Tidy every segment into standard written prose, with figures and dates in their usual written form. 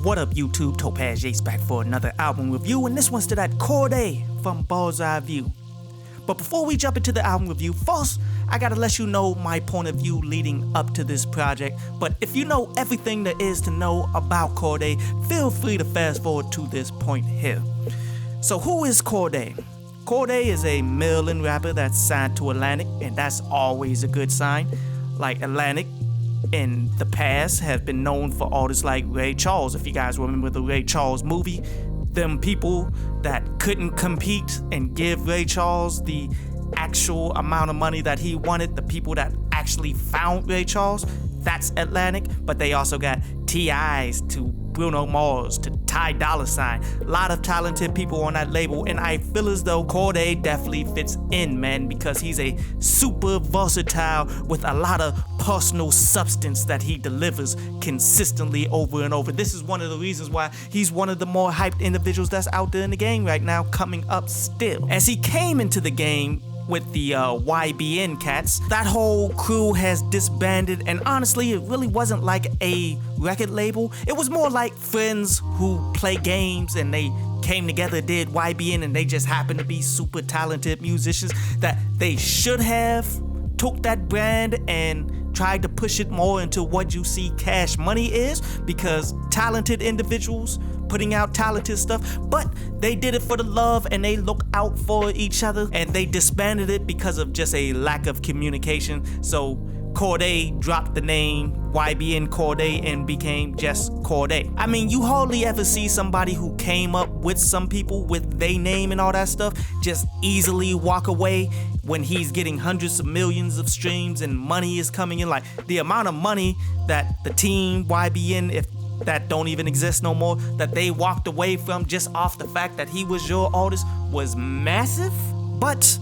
What up, YouTube? Topaz Yates back for another album review, and this one's to that Cordae from Bird's Eye View. But before we jump into the album review, first, I gotta let you know my point of view leading up to this project. But if you know everything there is to know about Cordae, feel free to fast forward to this point here. So who is Cordae? Cordae is a Maryland rapper that's signed to Atlantic, and that's always a good sign. Like Atlantic in the past have been known for artists like Ray Charles. If you guys remember the Ray Charles movie, them people that couldn't compete and give Ray Charles the actual amount of money that he wanted, the people that actually found Ray Charles, that's Atlantic. But they also got T.I.'s to Bruno Mars to Ty Dolla $ign. A lot of talented people on that label, and I feel as though Cordae definitely fits in, man, because he's a super versatile with a lot of personal substance that he delivers consistently over and over. This is one of the reasons why he's one of the more hyped individuals that's out there in the game right now, coming up still. As he came into the game with the YBN cats, that whole crew has disbanded, and honestly it really wasn't like a record label. It was more like friends who play games and they came together, did YBN, and they just happened to be super talented musicians that they should have took that brand and tried to push it more into what you see Cash Money is, because talented individuals putting out talented stuff, but they did it for the love and they look out for each other, and they disbanded it because of just a lack of communication. So Cordae dropped the name YBN Cordae and became just Cordae. I mean, you hardly ever see somebody who came up with some people with their name and all that stuff just easily walk away when he's getting hundreds of millions of streams and money is coming in. Like the amount of money that the team YBN, if that don't even exist no more, that they walked away from just off the fact that he was your artist was massive. But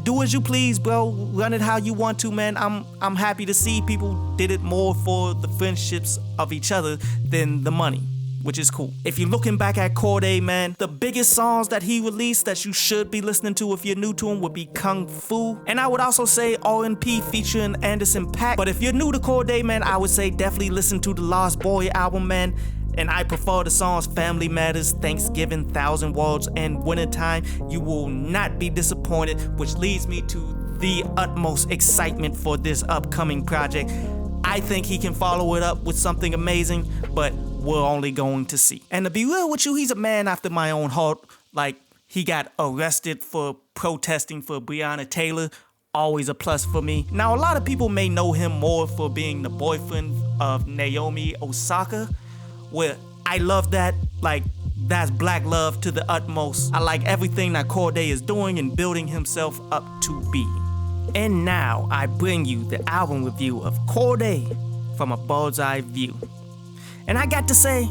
do as you please, bro. Run it how you want to, man. I'm happy to see people did it more for the friendships of each other than the money, which is cool. If you're looking back at Cordae, man, the biggest songs that he released that you should be listening to if you're new to him would be Kung Fu. And I would also say R&P featuring Anderson .Paak. But if you're new to Cordae, man, I would say definitely listen to the Lost Boy album, man. And I prefer the songs Family Matters, Thanksgiving, 1,000 Words, and Wintertime. You will not be disappointed, which leads me to the utmost excitement for this upcoming project. I think he can follow it up with something amazing, but we're only going to see. And to be real with you, he's a man after my own heart. Like, he got arrested for protesting for Breonna Taylor. Always a plus for me. Now, a lot of people may know him more for being the boyfriend of Naomi Osaka, where I love that. Like, that's black love to the utmost. I like everything that Cordae is doing and building himself up to be. And now I bring you the album review of Cordae from a bird's eye view. And I got to say,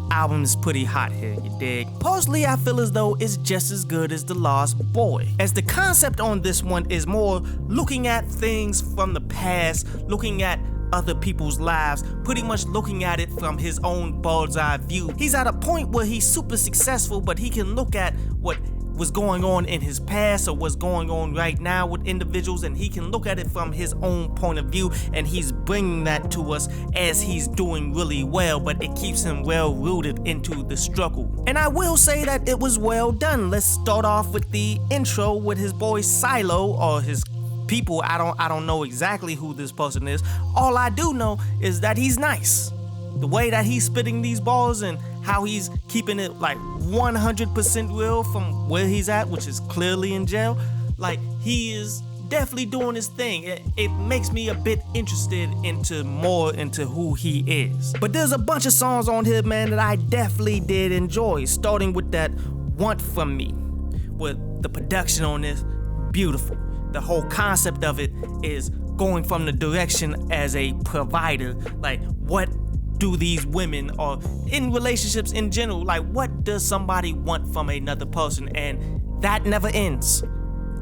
album is pretty hot here, you dig? Personally, I feel as though it's just as good as The Lost Boy, as the concept on this one is more looking at things from the past, looking at other people's lives, pretty much looking at it from his own bird's eye view. He's at a point where he's super successful, but he can look at what was going on in his past or what's going on right now with individuals, and he can look at it from his own point of view, and he's bringing that to us as he's doing really well, but it keeps him well rooted into the struggle. And I will say that it was well done. Let's start off with the intro with his boy Silo, or his people. I don't know exactly who this person is. All I do know is that he's nice. The way that he's spitting these balls and how he's keeping it like 100% real from where he's at, which is clearly in jail. Like, he is definitely doing his thing. It makes me a bit interested into who he is. But there's a bunch of songs on here, man, that I definitely did enjoy, starting with that Want From Me, with the production on this, beautiful. The whole concept of it is going from the direction as a provider. Like, what do these women, or in relationships in general, like, what does somebody want from another person? And that never ends.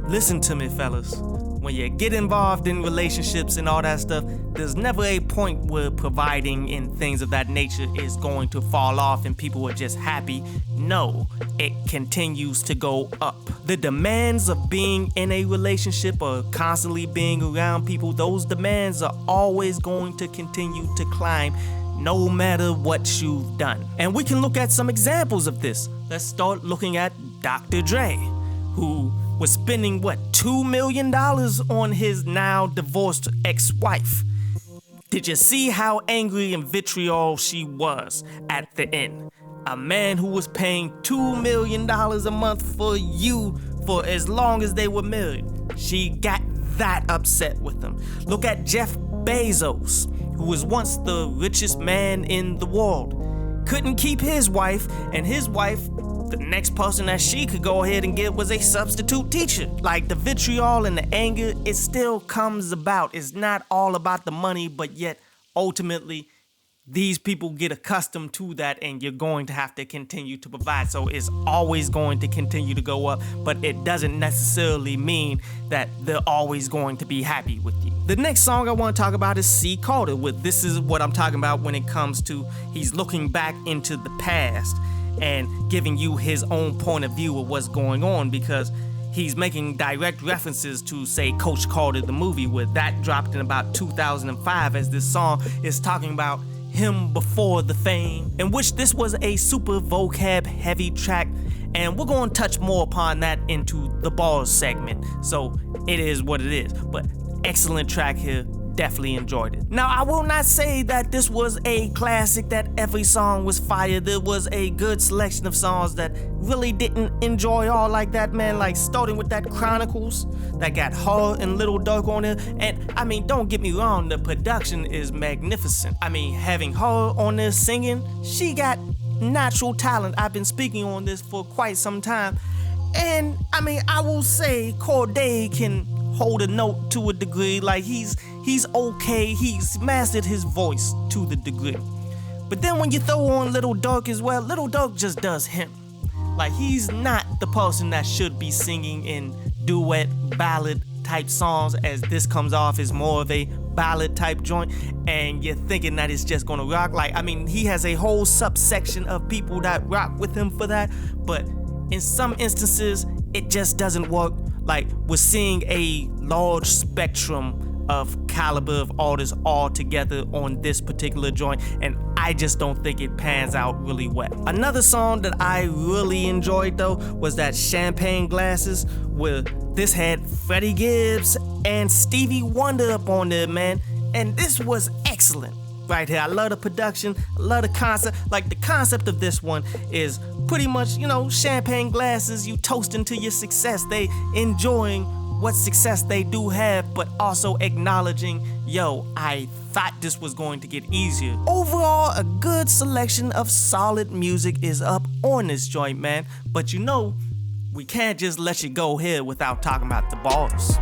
Listen to me, fellas. When you get involved in relationships and all that stuff, there's never a point where providing and things of that nature is going to fall off and people are just happy. No, it continues to go up. The demands of being in a relationship or constantly being around people, those demands are always going to continue to climb. no matter what you've done. And we can look at some examples of this. Let's start looking at Dr. Dre, who was spending $2 million on his now divorced ex-wife. Did you see how angry and vitriol she was at the end? A man who was paying $2 million a month for you for as long as they were married. She got that upset with him. Look at Jeff Bezos, who was once the richest man in the world. Couldn't keep his wife, and his wife, the next person that she could go ahead and get was a substitute teacher. Like, the vitriol and the anger, it still comes about. It's not all about the money, but yet ultimately these people get accustomed to that, and you're going to have to continue to provide. So it's always going to continue to go up, but it doesn't necessarily mean that they're always going to be happy with you. The next song I want to talk about is C. Cordae with This Is What I'm Talking About when it comes to he's looking back into the past and giving you his own point of view of what's going on, because he's making direct references to, say, Coach Carter, the movie, where that dropped in about 2005, as this song is talking about him before the fame, in which this was a super vocab heavy track, and we're going to touch more upon that into the bars segment, so it is what it is. But excellent track here, definitely enjoyed it. Now, I will not say that this was a classic, that every song was fire. There was a good selection of songs that really didn't enjoy all like that, man, like starting with that Chronicles that got Her and Lil Durk on it. And I mean, don't get me wrong, the production is magnificent. I mean, having Her on there singing, she got natural talent. I've been speaking on this for quite some time, and I mean, I will say Cordae can hold a note to a degree. Like, he's okay, he's mastered his voice to the degree. But then when you throw on Lil Durk as well, Lil Durk just does him. Like, he's not the person that should be singing in duet ballad type songs, as this comes off as more of a ballad type joint, and you're thinking that it's just gonna rock. Like, I mean, he has a whole subsection of people that rock with him for that, but in some instances it just doesn't work. Like, we're seeing a large spectrum of caliber of artists all together on this particular joint, and I just don't think it pans out really well. Another song that I really enjoyed though was that Champagne Glasses, where this had Freddie Gibbs and Stevie Wonder up on there, man, and this was excellent right here. I love the production, I love the concept. Like, the concept of this one is pretty much, you know, champagne glasses, you toasting to your success, they enjoying what success they do have, but also acknowledging, yo, I thought this was going to get easier. Overall, a good selection of solid music is up on this joint, man, but you know, we can't just let you go here without talking about the bars.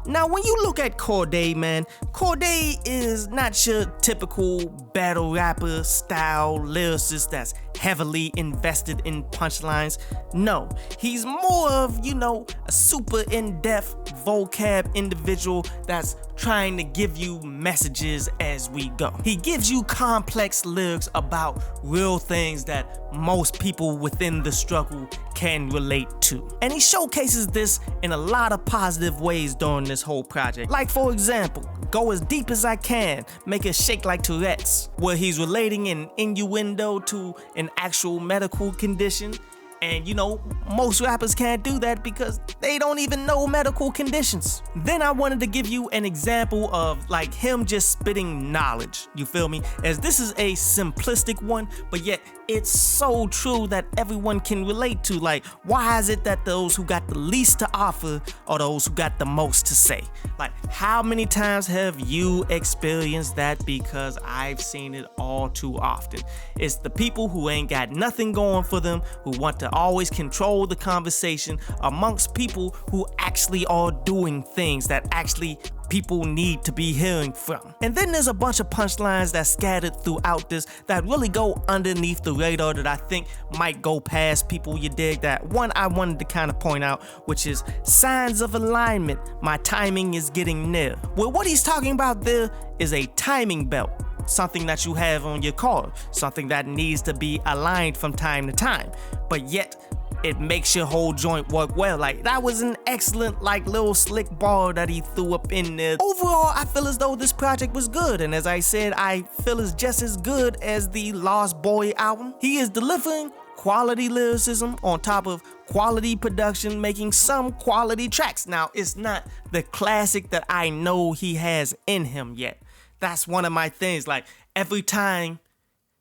Now, when you look at Cordae, man, Cordae is not your typical battle rapper style lyricist that's heavily invested in punchlines. No, he's more of, you know, a super in-depth vocab individual that's trying to give you messages as we go. He gives you complex lyrics about real things that most people within the struggle can relate to. And he showcases this in a lot of positive ways during this whole project. Like, for example, Go As Deep As I Can, Make It Shake Like Tourette's, where he's relating an innuendo to an actual medical condition. And you know, most rappers can't do that because they don't even know medical conditions. Then I wanted to give you an example of like him just spitting knowledge, you feel me? As this is a simplistic one, but yet it's so true that everyone can relate to. Like, why is it that those who got the least to offer are those who got the most to say? Like, how many times have you experienced that? Because I've seen it all too often. It's the people who ain't got nothing going for them, who want to always control the conversation amongst people who actually are doing things that actually people need to be hearing from. And then there's a bunch of punchlines that's scattered throughout this that really go underneath the radar that I think might go past people, you dig? That one I wanted to kind of point out, which is signs of alignment, my timing is getting near. Well, what he's talking about there is a timing belt, something that you have on your car, something that needs to be aligned from time to time. But yet, it makes your whole joint work well. Like, that was an excellent, like, little slick ball that he threw up in there. Overall, I feel as though this project was good, and as I said, I feel it's just as good as the Lost Boy album. He is delivering quality lyricism on top of quality production, making some quality tracks. Now, it's not the classic that I know he has in him yet. That's one of my things. Like, every time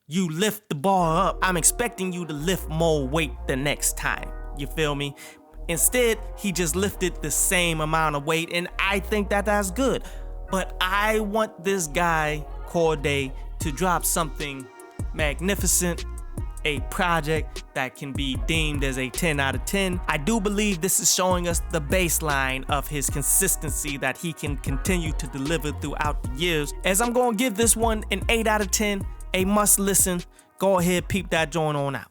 you lift the bar up, I'm expecting you to lift more weight the next time. You feel me? Instead, he just lifted the same amount of weight, and I think that that's good. But I want this guy, Cordae, to drop something magnificent, a project that can be deemed as a 10 out of 10. I do believe this is showing us the baseline of his consistency that he can continue to deliver throughout the years. As I'm gonna give this one an 8 out of 10, a must listen. Go ahead, peep that joint on out.